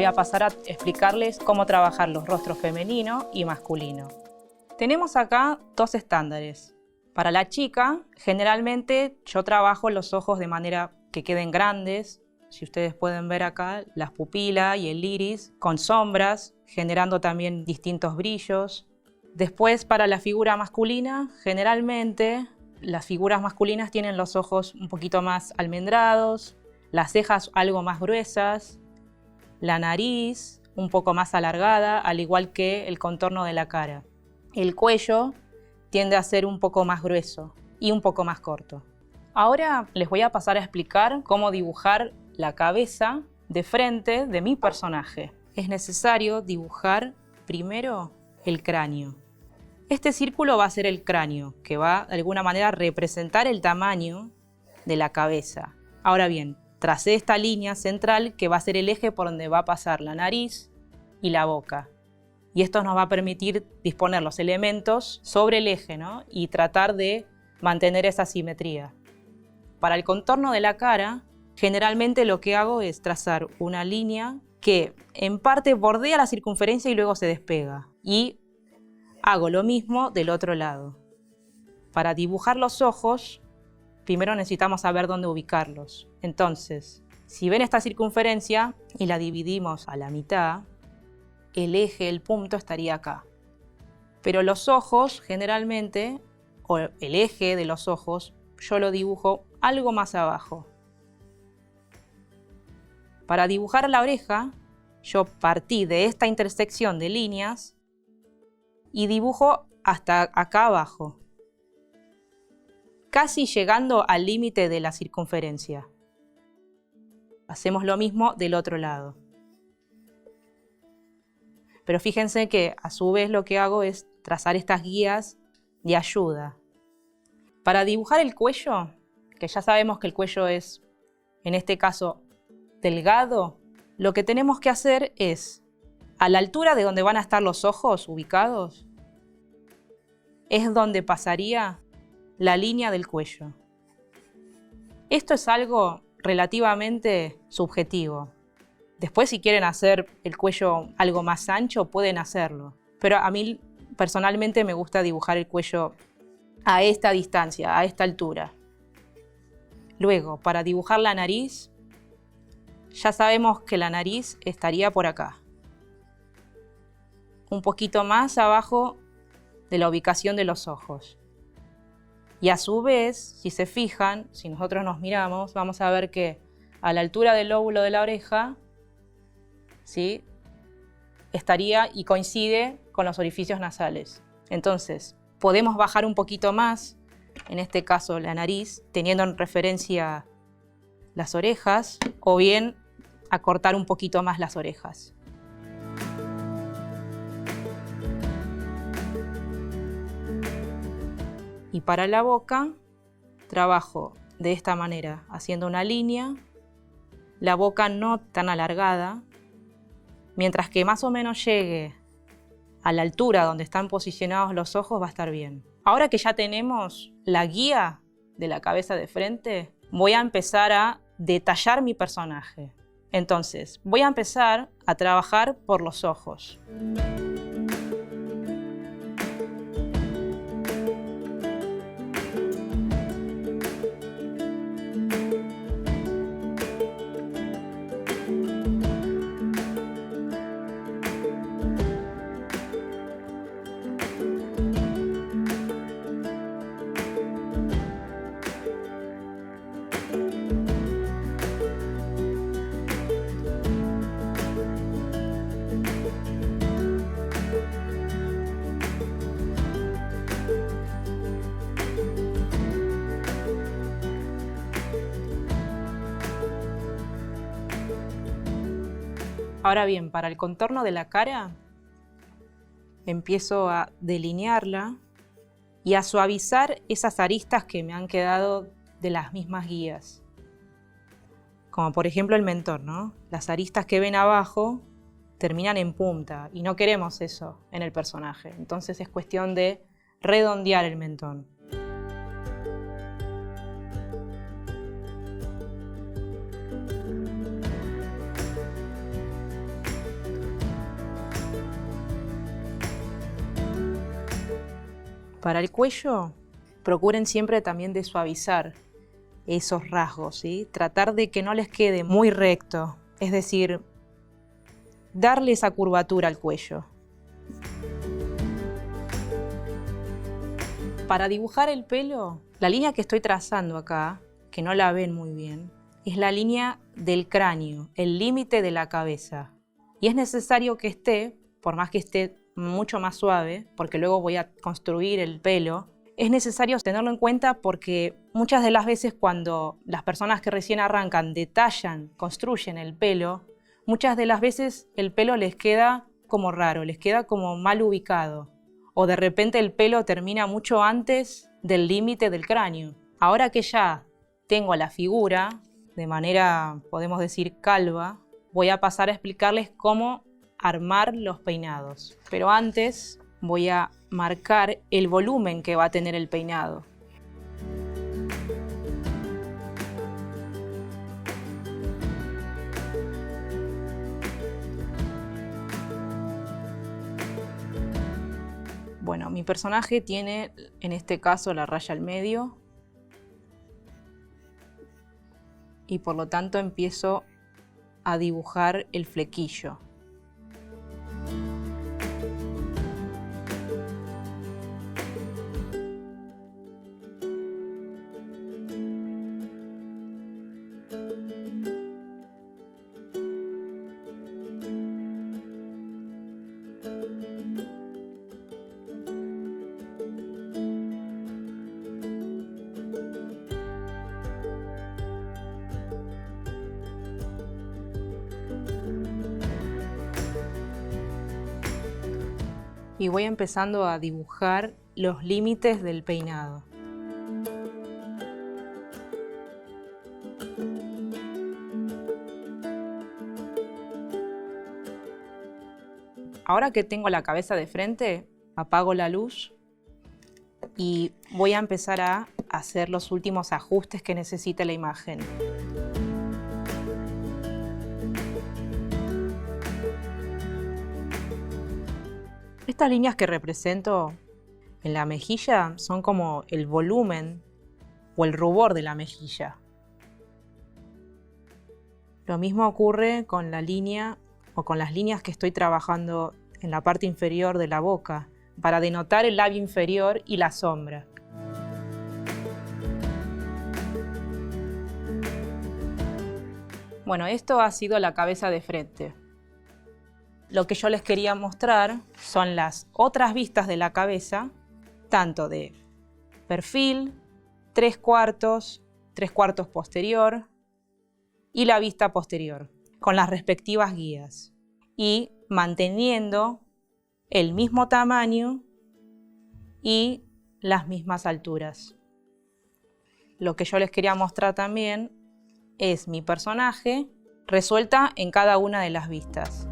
a pasar a explicarles cómo trabajar los rostros femenino y masculino. Tenemos acá dos estándares. Para la chica, generalmente yo trabajo los ojos de manera que queden grandes. Si ustedes pueden ver acá, las pupilas y el iris con sombras, generando también distintos brillos. Después, para la figura masculina, generalmente las figuras masculinas tienen los ojos un poquito más almendrados, las cejas algo más gruesas, la nariz un poco más alargada, al igual que el contorno de la cara. El cuello tiende a ser un poco más grueso y un poco más corto. Ahora les voy a pasar a explicar cómo dibujar la cabeza de frente de mi personaje. Es necesario dibujar primero el cráneo. Este círculo va a ser el cráneo, que va de alguna manera a representar el tamaño de la cabeza. Ahora bien, tracé esta línea central que va a ser el eje por donde va a pasar la nariz y la boca. Y esto nos va a permitir disponer los elementos sobre el eje, ¿no? Y tratar de mantener esa simetría. Para el contorno de la cara, generalmente lo que hago es trazar una línea que en parte bordea la circunferencia y luego se despega. Y hago lo mismo del otro lado. Para dibujar los ojos, primero necesitamos saber dónde ubicarlos. Entonces, si ven esta circunferencia y la dividimos a la mitad, el eje, el punto, estaría acá. Pero los ojos, generalmente, o el eje de los ojos, yo lo dibujo algo más abajo. Para dibujar la oreja, yo partí de esta intersección de líneas y dibujo hasta acá abajo, casi llegando al límite de la circunferencia. Hacemos lo mismo del otro lado. Pero fíjense que a su vez lo que hago es trazar estas guías de ayuda. Para dibujar el cuello, que ya sabemos que el cuello es, en este caso, delgado, lo que tenemos que hacer es, a la altura de donde van a estar los ojos ubicados, es donde pasaría la línea del cuello. Esto es algo relativamente subjetivo. Después, si quieren hacer el cuello algo más ancho, pueden hacerlo. Pero a mí personalmente me gusta dibujar el cuello a esta distancia, a esta altura. Luego, para dibujar la nariz, ya sabemos que la nariz estaría por acá. Un poquito más abajo de la ubicación de los ojos. Y a su vez, si se fijan, si nosotros nos miramos, vamos a ver que a la altura del lóbulo de la oreja, ¿sí?, estaría y coincide con los orificios nasales. Entonces, podemos bajar un poquito más, en este caso la nariz, teniendo en referencia las orejas, o bien acortar un poquito más las orejas. Y para la boca, trabajo de esta manera, haciendo una línea, la boca no tan alargada, mientras que más o menos llegue a la altura donde están posicionados los ojos, va a estar bien. Ahora que ya tenemos la guía de la cabeza de frente, voy a empezar a detallar mi personaje. Entonces, voy a empezar a trabajar por los ojos. Ahora bien, para el contorno de la cara, empiezo a delinearla y a suavizar esas aristas que me han quedado de las mismas guías. Como por ejemplo el mentón, ¿no? Las aristas que ven abajo terminan en punta y no queremos eso en el personaje. Entonces es cuestión de redondear el mentón. Para el cuello, procuren siempre también de suavizar esos rasgos, ¿sí? Tratar de que no les quede muy recto, es decir, darle esa curvatura al cuello. Para dibujar el pelo, la línea que estoy trazando acá, que no la ven muy bien, es la línea del cráneo, el límite de la cabeza. Y es necesario que esté, por más que esté mucho más suave, porque luego voy a construir el pelo, es necesario tenerlo en cuenta porque muchas de las veces cuando las personas que recién arrancan detallan, construyen el pelo, muchas de las veces el pelo les queda como raro, les queda como mal ubicado. O de repente el pelo termina mucho antes del límite del cráneo. Ahora que ya tengo la figura, de manera, podemos decir, calva, voy a pasar a explicarles cómo armar los peinados. Pero antes voy a marcar el volumen que va a tener el peinado. Bueno, mi personaje tiene, en este caso, la raya al medio. Y por lo tanto empiezo a dibujar el flequillo. Y voy empezando a dibujar los límites del peinado. Ahora que tengo la cabeza de frente, apago la luz y voy a empezar a hacer los últimos ajustes que necesite la imagen. Estas líneas que represento en la mejilla son como el volumen o el rubor de la mejilla. Lo mismo ocurre con la línea o con las líneas que estoy trabajando en la parte inferior de la boca para denotar el labio inferior y la sombra. Bueno, esto ha sido la cabeza de frente. Lo que yo les quería mostrar son las otras vistas de la cabeza, tanto de perfil, 3/4, 3/4 posterior y la vista posterior, con las respectivas guías. Y manteniendo el mismo tamaño y las mismas alturas. Lo que yo les quería mostrar también es mi personaje resuelta en cada una de las vistas.